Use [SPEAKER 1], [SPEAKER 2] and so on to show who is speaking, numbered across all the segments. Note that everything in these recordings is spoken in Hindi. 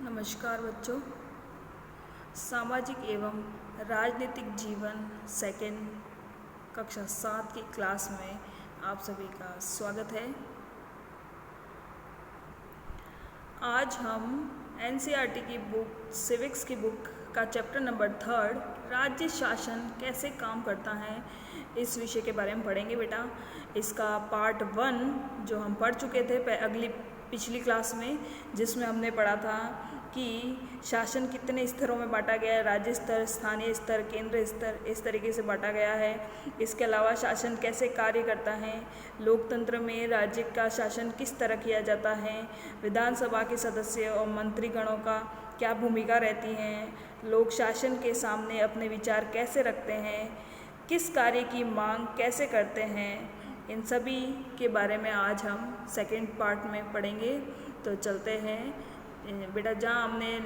[SPEAKER 1] नमस्कार बच्चों। सामाजिक एवं राजनीतिक जीवन सेकंड कक्षा 7 की क्लास में आप सभी का स्वागत है। आज हम एनसीईआरटी की बुक सिविक्स की बुक का चैप्टर नंबर 3 राज्य शासन कैसे काम करता है इस विषय के बारे में पढ़ेंगे बेटा। इसका पार्ट 1 जो हम पढ़ चुके थे पिछली क्लास में, जिसमें हमने पढ़ा था कि शासन कितने स्तरों में बांटा गया है, राज्य स्तर, स्थानीय स्तर, केंद्र स्तर, इस तरीके से बांटा गया है। इसके अलावा शासन कैसे कार्य करता है, लोकतंत्र में राज्य का शासन किस तरह किया जाता है, विधानसभा के सदस्य और मंत्रीगणों का क्या भूमिका रहती है, लोग शासन के सामने अपने विचार कैसे रखते हैं, किस कार्य की मांग कैसे करते हैं, इन सभी के बारे में आज हम सेकंड पार्ट में पढ़ेंगे। तो चलते हैं बेटा, जहाँ हमने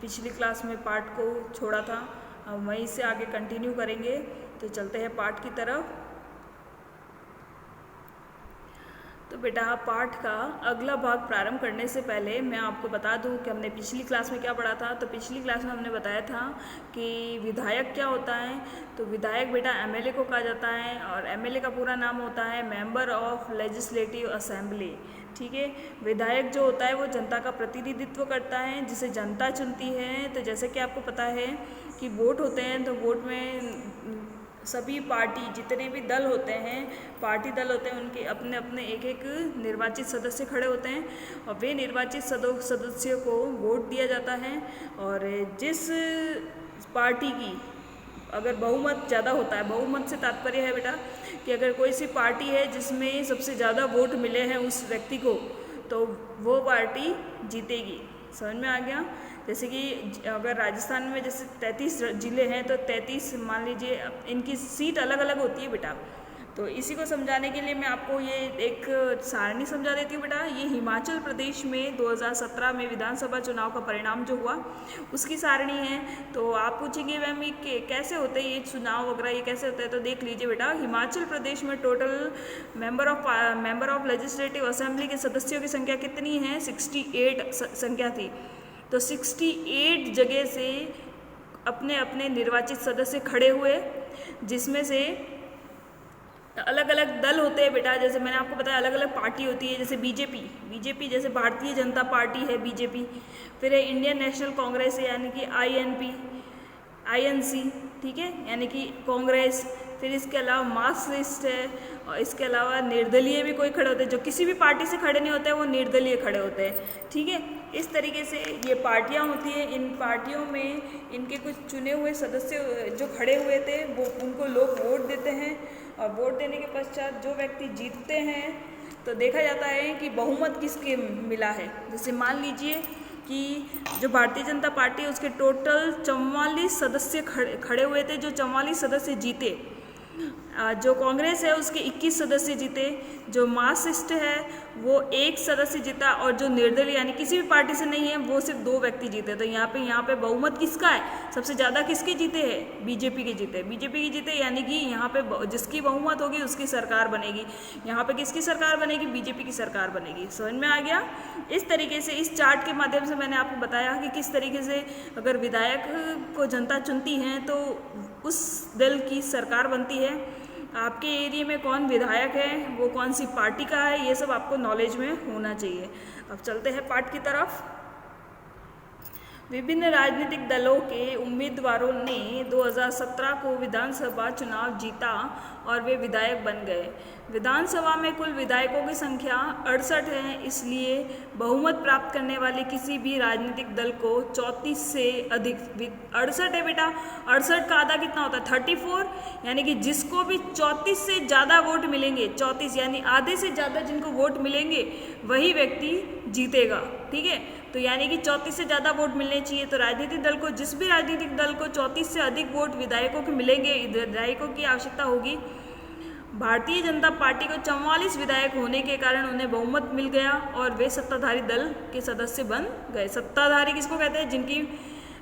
[SPEAKER 1] पिछली क्लास में पार्ट को छोड़ा था हम वहीं से आगे कंटिन्यू करेंगे। तो चलते हैं पार्ट की तरफ। तो बेटा पाठ का अगला भाग प्रारंभ करने से पहले मैं आपको बता दूं कि हमने पिछली क्लास में क्या पढ़ा था। तो पिछली क्लास में हमने बताया था कि विधायक क्या होता है। तो विधायक बेटा एमएलए को कहा जाता है, और एमएलए का पूरा नाम होता है मेंबर ऑफ लेजिस्लेटिव असेंबली। ठीक है, विधायक जो होता है वो जनता का प्रतिनिधित्व करता है, जिसे जनता चुनती है। तो जैसे कि आपको पता है कि वोट होते हैं, तो वोट में सभी पार्टी जितने भी दल होते हैं, पार्टी दल होते हैं, उनके अपने अपने एक एक निर्वाचित सदस्य खड़े होते हैं, और वे निर्वाचित सदस्यों को वोट दिया जाता है। और जिस पार्टी की अगर बहुमत ज़्यादा होता है, बहुमत से तात्पर्य है बेटा कि अगर कोई सी पार्टी है जिसमें सबसे ज़्यादा वोट मिले हैं उस व्यक्ति को, तो वो पार्टी जीतेगी। समझ में आ गया। जैसे कि अगर राजस्थान में जैसे 33 जिले हैं, तो 33 मान लीजिए इनकी सीट अलग अलग होती है बेटा। तो इसी को समझाने के लिए मैं आपको ये एक सारणी समझा देती हूँ बेटा। ये हिमाचल प्रदेश में 2017 में विधानसभा चुनाव का परिणाम जो हुआ उसकी सारणी है। तो आप पूछेंगे मैम ये कैसे होते हैं, ये चुनाव वगैरह ये कैसे होता है। तो देख लीजिए बेटा, हिमाचल प्रदेश में total member of legislative assembly के सदस्यों की संख्या कितनी है, 68 संख्या थी। तो 68 जगह से अपने अपने निर्वाचित सदस्य खड़े हुए, जिसमें से अलग अलग दल होते हैं बेटा। जैसे मैंने आपको बताया अलग अलग पार्टी होती है, जैसे बीजेपी जैसे भारतीय जनता पार्टी है बीजेपी, फिर है इंडियन नेशनल कांग्रेस है यानी कि आईएनसी, ठीक है, यानी कि कांग्रेस। फिर इसके अलावा मार्क्सिस्ट है, और इसके अलावा निर्दलीय भी कोई खड़े होते हैं, जो किसी भी पार्टी से खड़े नहीं होते हैं वो निर्दलीय खड़े होते हैं। ठीक है, इस तरीके से ये पार्टियां होती हैं। इन पार्टियों में इनके कुछ चुने हुए सदस्य जो खड़े हुए थे वो उनको लोग वोट देते हैं, और वोट देने के पश्चात जो व्यक्ति जीतते हैं तो देखा जाता है कि बहुमत किसके मिला है। जैसे मान लीजिए कि जो भारतीय जनता पार्टी है उसके टोटल 44 सदस्य खड़े हुए थे, जो 44 सदस्य जीते। जो कांग्रेस है उसके 21 सदस्य जीते, जो मार्क्सिस्ट है वो 1 सदस्य जीता, और जो निर्दलीय यानी किसी भी पार्टी से नहीं है वो सिर्फ 2 व्यक्ति जीते। तो यहाँ पे बहुमत किसका है, सबसे ज़्यादा किसके जीते हैं, बीजेपी के जीते, यानी कि यहाँ पे जिसकी बहुमत होगी उसकी सरकार बनेगी। यहाँ पे किसकी सरकार बनेगी, बीजेपी की सरकार बनेगी। समझ में आ गया। इस तरीके से इस चार्ट के माध्यम से मैंने आपको बताया कि किस तरीके से अगर विधायक को जनता चुनती है तो उस दल की सरकार बनती है। आपके एरिया में कौन विधायक है, वो कौन सी पार्टी का है, ये सब आपको नॉलेज में होना चाहिए। अब चलते हैं पाठ की तरफ। विभिन्न राजनीतिक दलों के उम्मीदवारों ने 2017 को विधानसभा चुनाव जीता और वे विधायक बन गए। विधानसभा में कुल विधायकों की संख्या 68 है, इसलिए बहुमत प्राप्त करने वाले किसी भी राजनीतिक दल को 34 से अधिक 68 है बेटा। 68 का आधा कितना होता है, 34, यानी कि जिसको भी 34 से ज़्यादा वोट मिलेंगे, 34 यानी आधे से ज़्यादा जिनको वोट मिलेंगे वही व्यक्ति जीतेगा। ठीक है, तो यानी कि 34 से ज़्यादा वोट मिलने चाहिए। तो राजनीतिक दल को, जिस भी राजनीतिक दल को 34 से अधिक वोट विधायकों के मिलेंगे, विधायकों की आवश्यकता होगी। भारतीय जनता पार्टी को 44 विधायक होने के कारण उन्हें बहुमत मिल गया और वे सत्ताधारी दल के सदस्य बन गए। सत्ताधारी किसको कहते हैं, जिनकी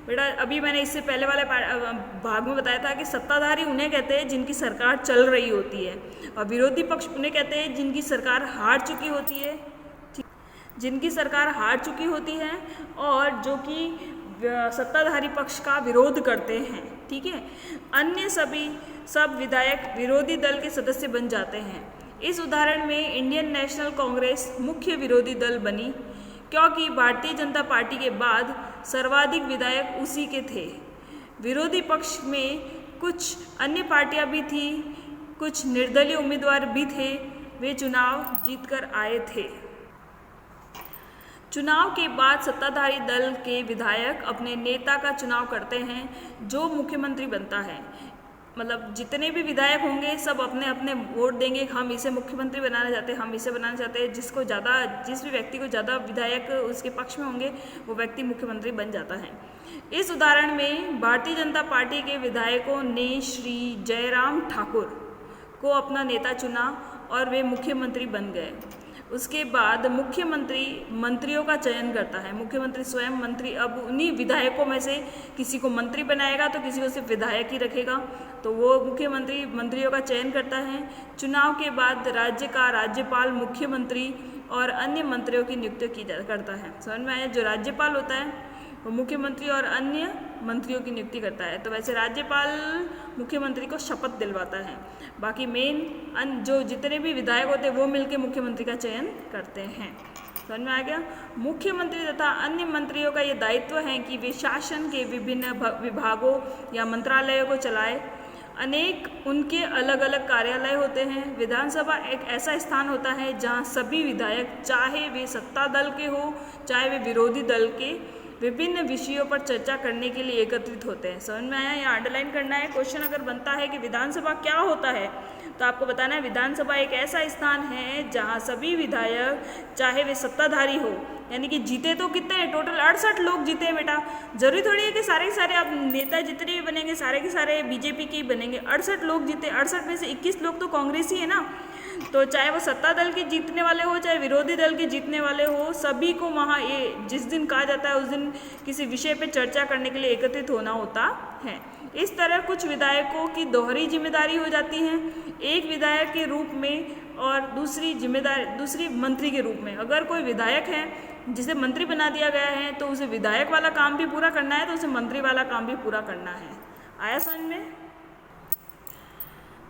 [SPEAKER 1] बेटा अभी मैंने इससे पहले वाले भाग में बताया था कि सत्ताधारी उन्हें कहते हैं जिनकी सरकार चल रही होती है, और विरोधी पक्ष उन्हें कहते हैं जिनकी सरकार हार चुकी होती है। जिनकी सरकार हार चुकी होती है और जो कि सत्ताधारी पक्ष का विरोध करते हैं, ठीक है। अन्य सब विधायक विरोधी दल के सदस्य बन जाते हैं। इस उदाहरण में इंडियन नेशनल कांग्रेस मुख्य विरोधी दल बनी, क्योंकि भारतीय जनता पार्टी के बाद सर्वाधिक विधायक उसी के थे। विरोधी पक्ष में कुछ अन्य पार्टियां भी थी, कुछ निर्दलीय उम्मीदवार भी थे, वे चुनाव जीतकर आए थे। चुनाव के बाद सत्ताधारी दल के विधायक अपने नेता का चुनाव करते हैं, जो मुख्यमंत्री बनता है। मतलब जितने भी विधायक होंगे सब अपने अपने वोट देंगे, हम इसे मुख्यमंत्री बनाना चाहते हैं, हम इसे बनाना चाहते हैं। जिस भी व्यक्ति को ज़्यादा विधायक उसके पक्ष में होंगे वो व्यक्ति मुख्यमंत्री बन जाता है। इस उदाहरण में भारतीय जनता पार्टी के विधायकों ने श्री जयराम ठाकुर को अपना नेता चुना और वे मुख्यमंत्री बन गए। उसके बाद मुख्यमंत्री मंत्रियों का चयन करता है। मुख्यमंत्री स्वयं मंत्री अब उन्हीं विधायकों में से किसी को मंत्री बनाएगा तो किसी को सिर्फ विधायक ही रखेगा, तो वो मुख्यमंत्री मंत्रियों का चयन करता है। चुनाव के बाद राज्य का राज्यपाल मुख्यमंत्री और अन्य मंत्रियों की नियुक्ति करता है। समझ में आया? जो राज्यपाल होता है वो मुख्यमंत्री और अन्य मंत्रियों की नियुक्ति करता है। तो वैसे राज्यपाल मुख्यमंत्री को शपथ दिलवाता है, बाकी मेन जो जितने भी विधायक होते हैं वो मिलकर मुख्यमंत्री का चयन करते हैं। समझ में आ गया? मुख्यमंत्री तथा अन्य मंत्रियों का ये दायित्व है कि वे शासन के विभिन्न विभागों या मंत्रालयों को चलाए। अनेक उनके अलग अलग कार्यालय होते हैं। विधानसभा एक ऐसा स्थान होता है जहाँ सभी विधायक, चाहे वे सत्ता दल के हो चाहे वे विरोधी दल के, विभिन्न विषयों पर चर्चा करने के लिए एकत्रित होते हैं। समझ में आया? यहाँ अंडरलाइन करना है। क्वेश्चन अगर बनता है कि विधानसभा क्या होता है तो आपको बताना है विधानसभा एक ऐसा स्थान है जहाँ सभी विधायक, चाहे वे सत्ताधारी हो, यानी कि जीते तो कितने हैं, टोटल 68 लोग जीते हैं बेटा। जरूरी थोड़ी है कि सारे के सारे आप नेता जितने भी बनेंगे सारे के सारे बीजेपी के ही बनेंगे। 68 लोग जीते, 68 में से 21 लोग तो कांग्रेस ही है ना। तो चाहे वो सत्ता दल के जीतने वाले हो चाहे विरोधी दल के जीतने वाले हो, सभी को वहाँ ये जिस दिन कहा जाता है उस दिन किसी विषय पे चर्चा करने के लिए एकत्रित होना होता है। इस तरह कुछ विधायकों की दोहरी जिम्मेदारी हो जाती है, एक विधायक के रूप में और दूसरी मंत्री के रूप में। अगर कोई विधायक है जिसे मंत्री बना दिया गया है तो उसे विधायक वाला काम भी पूरा करना है, तो उसे मंत्री वाला काम भी पूरा करना है। आया समझ में?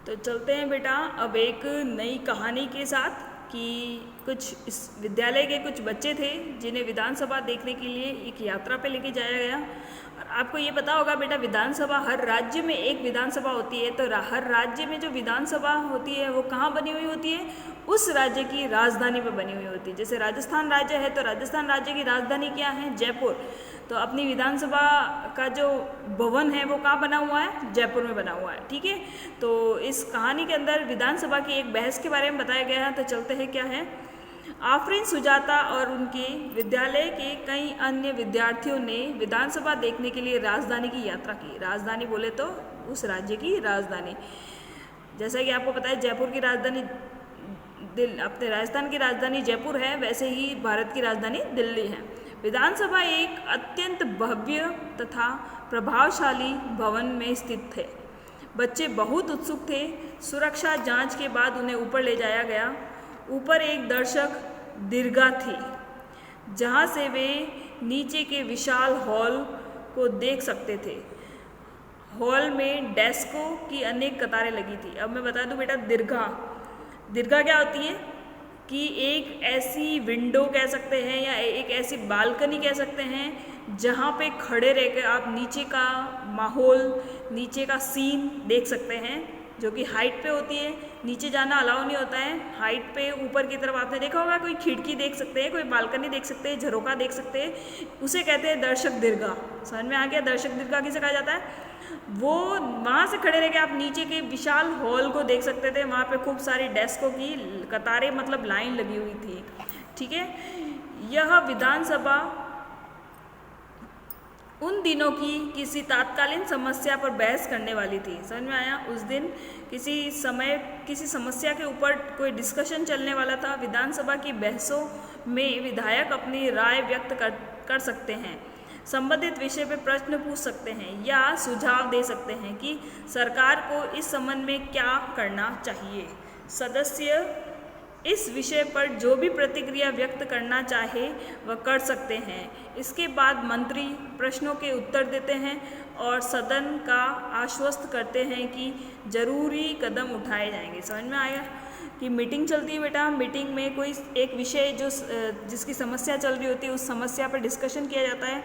[SPEAKER 1] तो चलते हैं बेटा अब एक नई कहानी के साथ कि कुछ इस विद्यालय के कुछ बच्चे थे जिन्हें विधानसभा देखने के लिए एक यात्रा पे लेके जाया गया। और आपको ये पता होगा बेटा विधानसभा हर राज्य में एक विधानसभा होती है, तो हर राज्य में जो विधानसभा होती है वो कहाँ बनी हुई होती है? उस राज्य की राजधानी पे बनी हुई होती है। जैसे राजस्थान राज्य है तो राजस्थान राज्य की राजधानी क्या है? जयपुर। तो अपनी विधानसभा का जो भवन है वो कहाँ बना हुआ है? जयपुर में बना हुआ है। ठीक है, तो इस कहानी के अंदर विधानसभा की एक बहस के बारे में बताया गया है। तो चलते हैं क्या है। आफरीन सुजाता और उनके विद्यालय के कई अन्य विद्यार्थियों ने विधानसभा देखने के लिए राजधानी की यात्रा की। राजधानी बोले तो उस राज्य की राजधानी। जैसा कि आपको पता है जयपुर की राजधानी अपने राजस्थान की राजधानी जयपुर है, वैसे ही भारत की राजधानी दिल्ली है। विधानसभा एक अत्यंत भव्य तथा प्रभावशाली भवन में स्थित थे। बच्चे बहुत उत्सुक थे। सुरक्षा जांच के बाद उन्हें ऊपर ले जाया गया। ऊपर एक दर्शक दीर्घा थी जहां से वे नीचे के विशाल हॉल को देख सकते थे। हॉल में डेस्कों की अनेक कतारें लगी थी। अब मैं बता दूं बेटा दीर्घा क्या होती है कि एक ऐसी विंडो कह सकते हैं या एक ऐसी बालकनी कह सकते हैं जहाँ पे खड़े रहकर आप नीचे का माहौल, नीचे का सीन देख सकते हैं, जो कि हाइट पे होती है। नीचे जाना अलाउ नहीं होता है। हाइट पे ऊपर की तरफ आपने देखा होगा, कोई खिड़की देख सकते हैं, कोई बालकनी देख सकते हैं, झरोका देख सकते हैं, उसे कहते हैं दर्शक दीर्घा। समझ में आ गया? दर्शक दीर्घा किसे कहा जाता है? वो वहाँ से खड़े रह के आप नीचे के विशाल हॉल को देख सकते थे। वहाँ पे खूब सारी डेस्कों की कतारें मतलब लाइन लगी हुई थी। ठीक है, यह विधानसभा उन दिनों की किसी तात्कालीन समस्या पर बहस करने वाली थी। समझ में आया? उस दिन किसी समस्या के ऊपर कोई डिस्कशन चलने वाला था। विधानसभा की बहसों में विधायक अपनी राय व्यक्त कर सकते हैं, संबंधित विषय पर प्रश्न पूछ सकते हैं या सुझाव दे सकते हैं कि सरकार को इस संबंध में क्या करना चाहिए। सदस्य इस विषय पर जो भी प्रतिक्रिया व्यक्त करना चाहे वह कर सकते हैं। इसके बाद मंत्री प्रश्नों के उत्तर देते हैं और सदन का आश्वस्त करते हैं कि जरूरी कदम उठाए जाएंगे। समझ में आया कि मीटिंग चलती है बेटा, मीटिंग में कोई एक विषय जो जिसकी समस्या चल रही होती है उस समस्या पर डिस्कशन किया जाता है।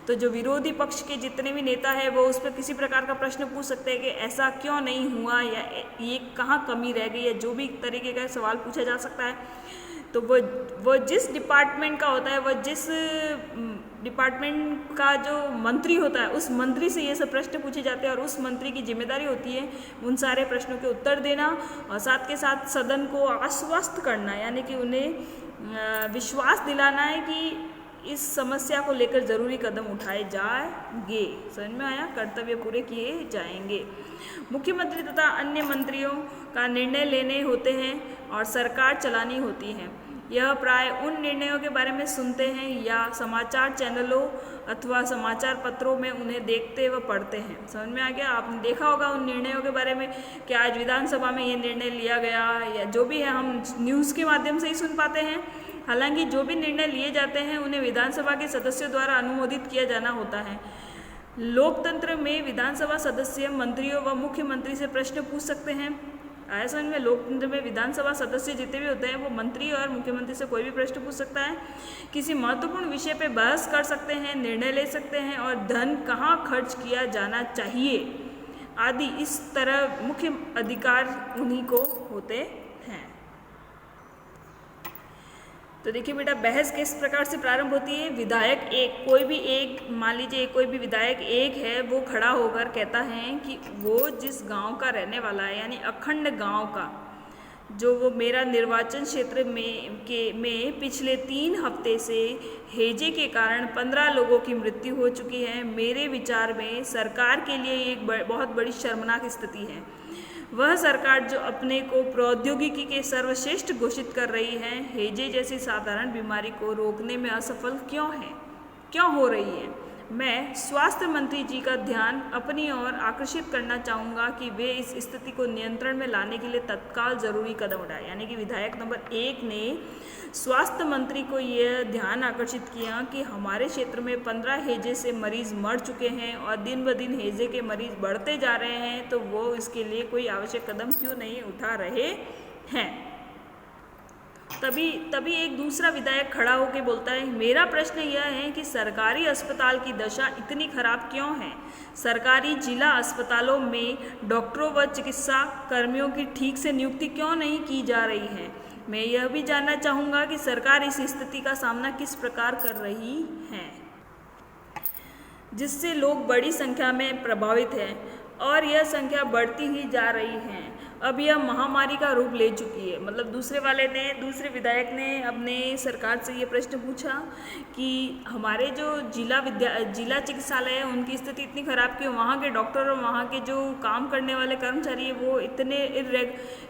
[SPEAKER 1] तो जो विरोधी पक्ष के जितने भी नेता है वो उस पर किसी प्रकार का प्रश्न पूछ सकते हैं कि ऐसा क्यों नहीं हुआ या ये कहाँ कमी रह गई, या जो भी तरीके का सवाल पूछा जा सकता है। तो वो जिस डिपार्टमेंट का होता है, वह जिस डिपार्टमेंट का जो मंत्री होता है उस मंत्री से ये सब प्रश्न पूछे जाते हैं और उस मंत्री की जिम्मेदारी होती है उन सारे प्रश्नों के उत्तर देना और साथ के साथ सदन को आश्वस्त करना, यानी कि उन्हें विश्वास दिलाना है कि इस समस्या को लेकर ज़रूरी कदम उठाए जाएंगे। समझ में आया, कर्तव्य पूरे किए जाएंगे। मुख्यमंत्री तथा अन्य मंत्रियों का निर्णय लेने होते हैं और सरकार चलानी होती है। यह प्राय उन निर्णयों के बारे में सुनते हैं या समाचार चैनलों अथवा समाचार पत्रों में उन्हें देखते व पढ़ते हैं। समझ में आ गया, आपने देखा होगा उन निर्णयों के बारे में कि आज विधानसभा में ये निर्णय लिया गया, या जो भी है हम न्यूज़ के माध्यम से ही सुन पाते हैं। हालांकि जो भी निर्णय लिए जाते हैं उन्हें विधानसभा के सदस्यों द्वारा अनुमोदित किया जाना होता है। लोकतंत्र में विधानसभा सदस्य मंत्रियों व मुख्यमंत्री से प्रश्न पूछ सकते हैं। आया समझ में, लोकतंत्र में विधानसभा सदस्य जितने भी होते हैं वो मंत्री और मुख्यमंत्री से कोई भी प्रश्न पूछ सकता है, किसी महत्वपूर्ण विषय पे बहस कर सकते हैं, निर्णय ले सकते हैं और धन कहाँ खर्च किया जाना चाहिए आदि इस तरह मुख्य अधिकार उन्हीं को होते हैं। तो देखिए बेटा, बहस किस प्रकार से प्रारंभ होती है। विधायक एक, कोई भी एक, मान लीजिए कोई भी विधायक एक है, वो खड़ा होकर कहता है कि वो जिस गांव का रहने वाला है, यानी अखंड गांव का, जो वो मेरा निर्वाचन क्षेत्र में पिछले 3 हफ्ते से हैजे के कारण 15 लोगों की मृत्यु हो चुकी है। मेरे विचार में सरकार के लिए एक बहुत बड़ी शर्मनाक स्थिति है। वह सरकार जो अपने को प्रौद्योगिकी के सर्वश्रेष्ठ घोषित कर रही है, हैजे जैसी साधारण बीमारी को रोकने में असफल क्यों हो रही है। मैं स्वास्थ्य मंत्री जी का ध्यान अपनी ओर आकर्षित करना चाहूँगा कि वे इस स्थिति को नियंत्रण में लाने के लिए तत्काल जरूरी कदम उठाएं। यानी कि विधायक नंबर 1 ने स्वास्थ्य मंत्री को यह ध्यान आकर्षित किया कि हमारे क्षेत्र में 15 हैजे से मरीज मर चुके हैं और दिन ब दिन हैजे के मरीज बढ़ते जा रहे हैं, तो वो इसके लिए कोई आवश्यक कदम क्यों नहीं उठा रहे हैं। तभी एक दूसरा विधायक खड़ा होकर बोलता है, मेरा प्रश्न यह है कि सरकारी अस्पताल की दशा इतनी खराब क्यों है। सरकारी जिला अस्पतालों में डॉक्टरों व चिकित्सा कर्मियों की ठीक से नियुक्ति क्यों नहीं की जा रही है। मैं यह भी जानना चाहूँगा कि सरकार इस स्थिति का सामना किस प्रकार कर रही है, जिससे लोग बड़ी संख्या में प्रभावित हैं और यह संख्या बढ़ती ही जा रही है। अब यह महामारी का रूप ले चुकी है। मतलब दूसरे विधायक ने अपने सरकार से ये प्रश्न पूछा कि हमारे जो जिला चिकित्सालय है उनकी स्थिति इतनी ख़राब कि वहाँ के डॉक्टर और वहाँ के जो काम करने वाले कर्मचारी है वो इतने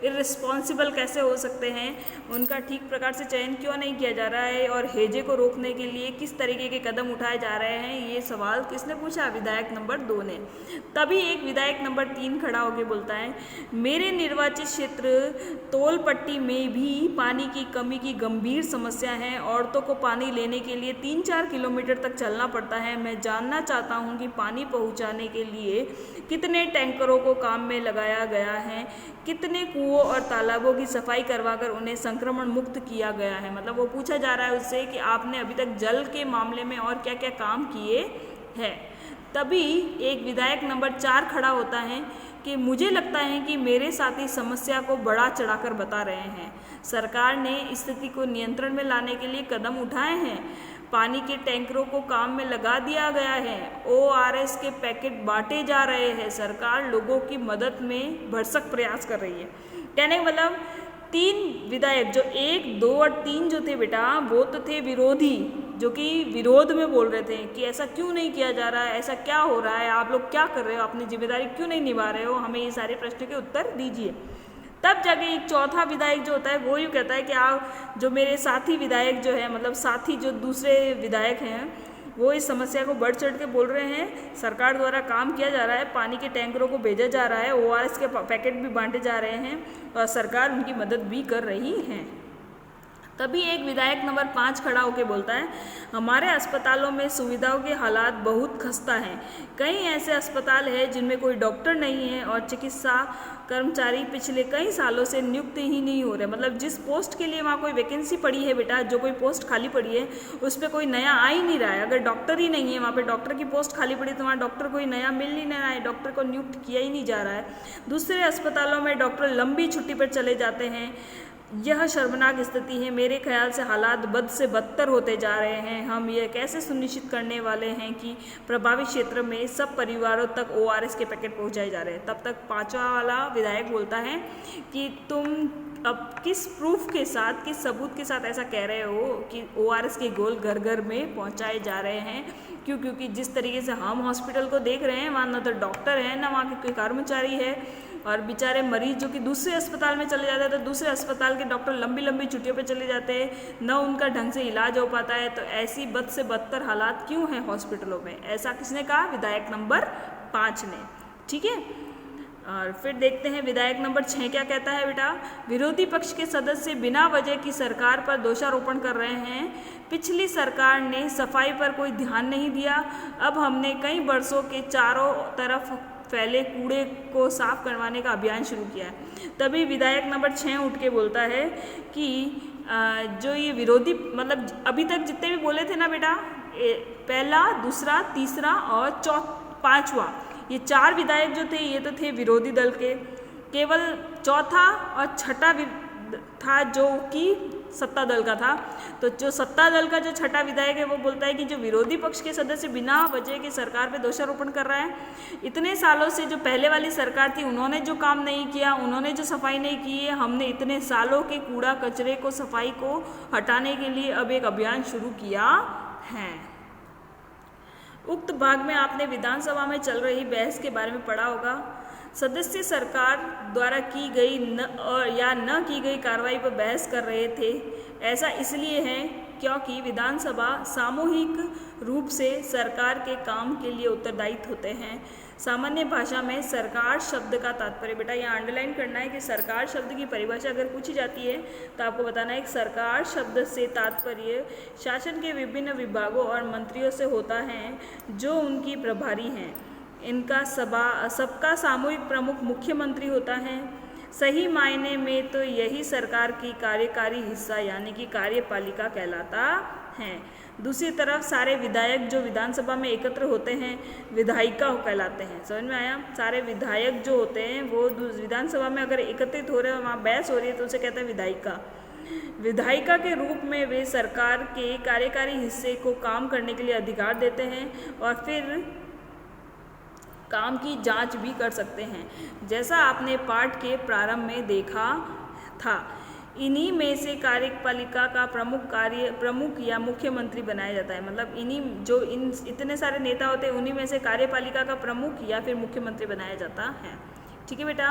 [SPEAKER 1] इर्रेस्पॉन्सिबल कैसे हो सकते हैं, उनका ठीक प्रकार से चयन क्यों नहीं किया जा रहा है और हैजे को रोकने के लिए किस तरीके के कदम उठाए जा रहे हैं। ये सवाल किसने पूछा? विधायक नंबर 2 ने। तभी एक विधायक नंबर 3 खड़ा होकर बोलता है, मेरे निर्वाचित क्षेत्र तोलपट्टी में भी पानी की कमी की गंभीर समस्या है। औरतों को पानी लेने के लिए 3-4 किलोमीटर तक चलना पड़ता है। मैं जानना चाहता हूं कि पानी पहुंचाने के लिए कितने टैंकरों को काम में लगाया गया है, कितने कुओं और तालाबों की सफाई करवाकर उन्हें संक्रमण मुक्त किया गया है। मतलब वो पूछा जा रहा है उससे कि आपने अभी तक जल के मामले में और क्या क्या काम किए हैं। तभी एक विधायक नंबर 4 खड़ा होता है कि मुझे लगता है कि मेरे साथी समस्या को बढ़ा चढ़ाकर बता रहे हैं। सरकार ने स्थिति को नियंत्रण में लाने के लिए कदम उठाए हैं। पानी के टैंकरों को काम में लगा दिया गया है। ORS के पैकेट बांटे जा रहे हैं। सरकार लोगों की मदद में भरसक प्रयास कर रही है। कहने का मतलब 3 विधायक, जो 1, 2 और 3 जो थे बेटा, वो तो थे विरोधी, जो कि विरोध में बोल रहे थे कि ऐसा क्यों नहीं किया जा रहा है, ऐसा क्या हो रहा है, आप लोग क्या कर रहे हो, अपनी जिम्मेदारी क्यों नहीं निभा रहे हो, हमें ये सारे प्रश्न के उत्तर दीजिए। तब जाके एक चौथा विधायक जो होता है वो यूँ कहता है कि आप जो मेरे साथी विधायक जो है, मतलब साथी जो दूसरे विधायक हैं, वो इस समस्या को बढ़ चढ़ के बोल रहे हैं। सरकार द्वारा काम किया जा रहा है, पानी के टैंकरों को भेजा जा रहा है, ORS के पैकेट भी बांटे जा रहे हैं और सरकार उनकी मदद भी कर रही है। तभी एक विधायक नंबर 5 खड़ा होकर बोलता है, हमारे अस्पतालों में सुविधाओं के हालात बहुत खस्ता हैं। कई ऐसे अस्पताल हैं जिनमें कोई डॉक्टर नहीं है और चिकित्सा कर्मचारी पिछले कई सालों से नियुक्त ही नहीं हो रहे। मतलब जिस पोस्ट के लिए वहाँ कोई वैकेंसी पड़ी है बेटा, जो कोई पोस्ट खाली पड़ी है उस पर कोई नया आ ही नहीं रहा है। अगर डॉक्टर ही नहीं है वहाँ पे, डॉक्टर की पोस्ट खाली पड़ी तो वहाँ डॉक्टर कोई नया मिल ही नहीं रहा है, डॉक्टर को नियुक्त किया ही नहीं जा रहा है। दूसरे अस्पतालों में डॉक्टर लंबी छुट्टी पर चले जाते हैं। यह शर्मनाक स्थिति है। मेरे ख्याल से हालात बद से बदतर होते जा रहे हैं। हम यह कैसे सुनिश्चित करने वाले हैं कि प्रभावित क्षेत्र में सब परिवारों तक ORS के पैकेट पहुंचाए जा रहे हैं। तब तक 5वां वाला विधायक बोलता है कि तुम अब किस प्रूफ के साथ, किस सबूत के साथ ऐसा कह रहे हो कि ORS के गोल घर घर में पहुंचाए जा रहे हैं? क्योंकि जिस तरीके से हम हॉस्पिटल को देख रहे हैं, वहाँ ना तो डॉक्टर है, ना वहाँ के कोई कर्मचारी है, और बेचारे मरीज जो कि दूसरे अस्पताल में चले जाते हैं तो दूसरे अस्पताल के डॉक्टर लंबी लंबी छुट्टियों पे चले जाते हैं, न उनका ढंग से इलाज हो पाता है। तो ऐसी बद से बदतर हालात क्यों हैं हॉस्पिटलों में? ऐसा किसने कहा? विधायक नंबर 5 ने। ठीक है, और फिर देखते हैं विधायक नंबर 6 क्या कहता है बेटा। विरोधी पक्ष के सदस्य बिना वजह की सरकार पर दोषारोपण कर रहे हैं। पिछली सरकार ने सफाई पर कोई ध्यान नहीं दिया। अब हमने कई वर्षों के चारों तरफ फैले कूड़े को साफ करवाने का अभियान शुरू किया है। तभी विधायक नंबर 6 उठ के बोलता है कि जो ये विरोधी, मतलब अभी तक जितने भी बोले थे ना बेटा, पहला, दूसरा, तीसरा और 5वां, ये 4 विधायक जो थे ये तो थे विरोधी दल के। केवल चौथा और छठा था जो कि सत्ता दल का था। तो जो सत्ता दल का जो छठा विधायक है वो बोलता है कि जो विरोधी पक्ष के सदस्य बिना वजह के सरकार पे दोषारोपण कर रहा है। इतने सालों से जो पहले वाली सरकार थी उन्होंने जो काम नहीं किया, उन्होंने जो सफाई नहीं की है, हमने इतने सालों के कूड़ा कचरे को, सफाई को हटाने के लिए अब एक अभियान शुरू किया है। उक्त भाग में आपने विधानसभा में चल रही बहस के बारे में पढ़ा होगा। सदस्य सरकार द्वारा की गई न की गई कार्रवाई पर बहस कर रहे थे। ऐसा इसलिए है क्योंकि विधानसभा सामूहिक रूप से सरकार के काम के लिए उत्तरदायित्व होते हैं। सामान्य भाषा में सरकार शब्द का तात्पर्य, बेटा यहाँ अंडरलाइन करना है कि सरकार शब्द की परिभाषा अगर पूछी जाती है तो आपको बताना है कि सरकार शब्द से तात्पर्य शासन के विभिन्न विभागों और मंत्रियों से होता है जो उनकी प्रभारी हैं। इनका सबका सामूहिक प्रमुख मुख्यमंत्री होता है। सही मायने में तो यही सरकार की कार्यकारी हिस्सा यानी कि कार्यपालिका कहलाता है। दूसरी तरफ सारे विधायक जो विधानसभा में एकत्र होते हैं विधायिका कहलाते हैं। समझ में आया? सारे विधायक जो होते हैं वो विधानसभा में अगर एकत्रित हो रहे हैं, वहाँ बहस हो रही है तो उसे कहते हैं विधायिका। विधायिका के रूप में वे सरकार के कार्यकारी हिस्से को काम करने के लिए अधिकार देते हैं और फिर काम की जांच भी कर सकते हैं, जैसा आपने पाठ के प्रारंभ में देखा था। इन्हीं में से कार्यपालिका का प्रमुख या मुख्यमंत्री बनाया जाता है। मतलब इतने सारे नेता होते हैं, उन्हीं में से कार्यपालिका का प्रमुख या फिर मुख्यमंत्री बनाया जाता है। ठीक है बेटा,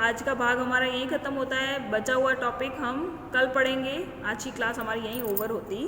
[SPEAKER 1] आज का भाग हमारा यहीं ख़त्म होता है। बचा हुआ टॉपिक हम कल पढ़ेंगे। आज की क्लास हमारी यहीं ओवर होती